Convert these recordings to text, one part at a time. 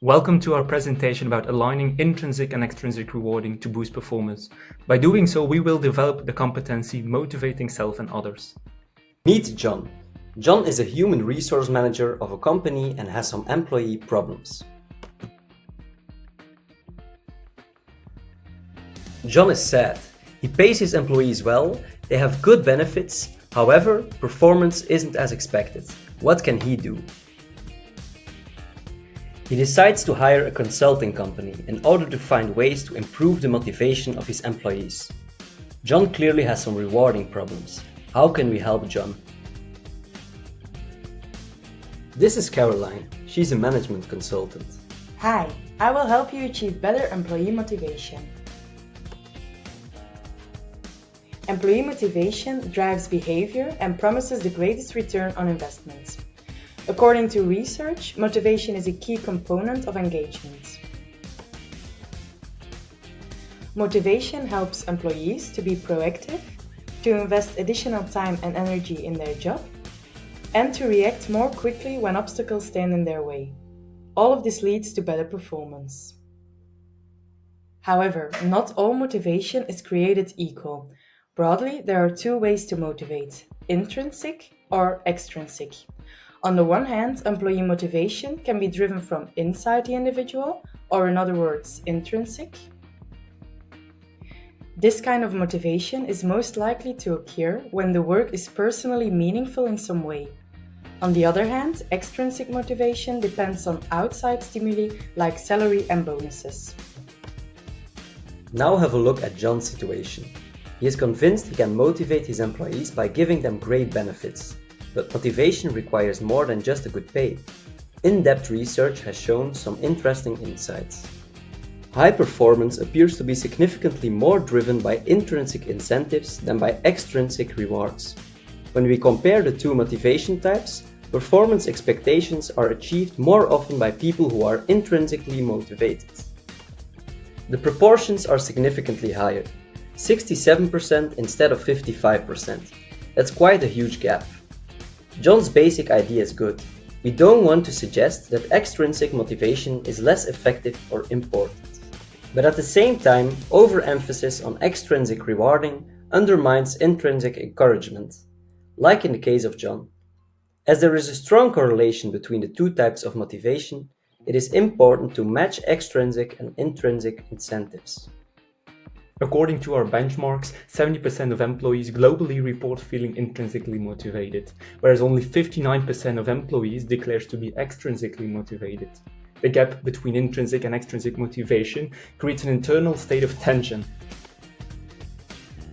Welcome to our presentation about aligning intrinsic and extrinsic rewarding to boost performance. By doing so, we will develop the competency motivating self and others. Meet John. John is a human resource manager of a company and has some employee problems. John is sad. He pays his employees well, they have good benefits, however, performance isn't as expected. What can he do? He decides to hire a consulting company in order to find ways to improve the motivation of his employees. John clearly has some rewarding problems. How can we help John? This is Caroline. She's a management consultant. Hi, I will help you achieve better employee motivation. Employee motivation drives behavior and promises the greatest return on investment. According to research, motivation is a key component of engagement. Motivation helps employees to be proactive, to invest additional time and energy in their job, and to react more quickly when obstacles stand in their way. All of this leads to better performance. However, not all motivation is created equal. Broadly, there are two ways to motivate: intrinsic or extrinsic. On the one hand, employee motivation can be driven from inside the individual, or in other words, intrinsic. This kind of motivation is most likely to occur when the work is personally meaningful in some way. On the other hand, extrinsic motivation depends on outside stimuli like salary and bonuses. Now have a look at John's situation. He is convinced he can motivate his employees by giving them great benefits. But motivation requires more than just a good pay. In-depth research has shown some interesting insights. High performance appears to be significantly more driven by intrinsic incentives than by extrinsic rewards. When we compare the two motivation types, performance expectations are achieved more often by people who are intrinsically motivated. The proportions are significantly higher, 67% instead of 55%. That's quite a huge gap. John's basic idea is good. We don't want to suggest that extrinsic motivation is less effective or important. But at the same time, overemphasis on extrinsic rewarding undermines intrinsic encouragement, like in the case of John. As there is a strong correlation between the two types of motivation, it is important to match extrinsic and intrinsic incentives. According to our benchmarks, 70% of employees globally report feeling intrinsically motivated, whereas only 59% of employees declares to be extrinsically motivated. The gap between intrinsic and extrinsic motivation creates an internal state of tension.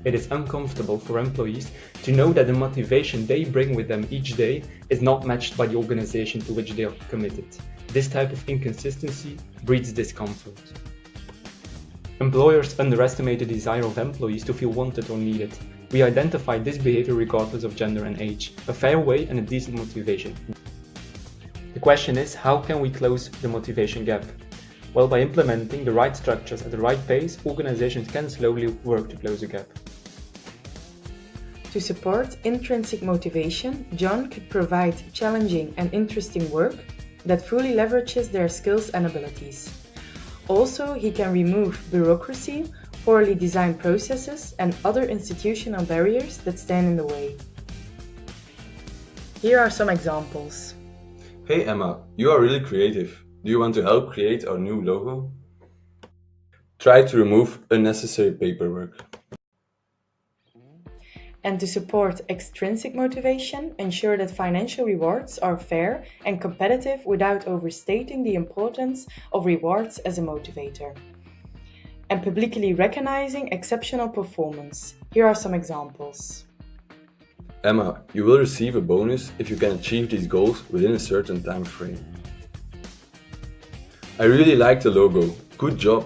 It is uncomfortable for employees to know that the motivation they bring with them each day is not matched by the organization to which they are committed. This type of inconsistency breeds discomfort. Employers underestimate the desire of employees to feel wanted or needed. We identify this behavior regardless of gender and age, a fair way and a decent motivation. The question is, how can we close the motivation gap? Well, by implementing the right structures at the right pace, organizations can slowly work to close the gap. To support intrinsic motivation, John could provide challenging and interesting work that fully leverages their skills and abilities. Also, he can remove bureaucracy, poorly designed processes, and other institutional barriers that stand in the way. Here are some examples. Hey Emma, you are really creative. Do you want to help create our new logo? Try to remove unnecessary paperwork. And to support extrinsic motivation, ensure that financial rewards are fair and competitive without overstating the importance of rewards as a motivator. And publicly recognizing exceptional performance. Here are some examples. Emma, you will receive a bonus if you can achieve these goals within a certain time frame. I really like the logo. Good job.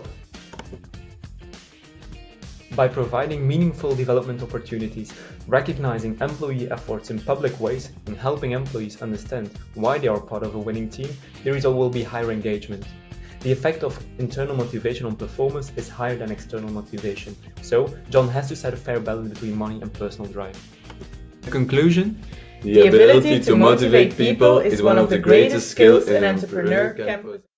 By providing meaningful development opportunities, recognizing employee efforts in public ways, and helping employees understand why they are part of a winning team, the result will be higher engagement. The effect of internal motivation on performance is higher than external motivation, so John has to set a fair balance between money and personal drive. The conclusion? The ability to motivate people is one of the greatest skills an entrepreneur can possess.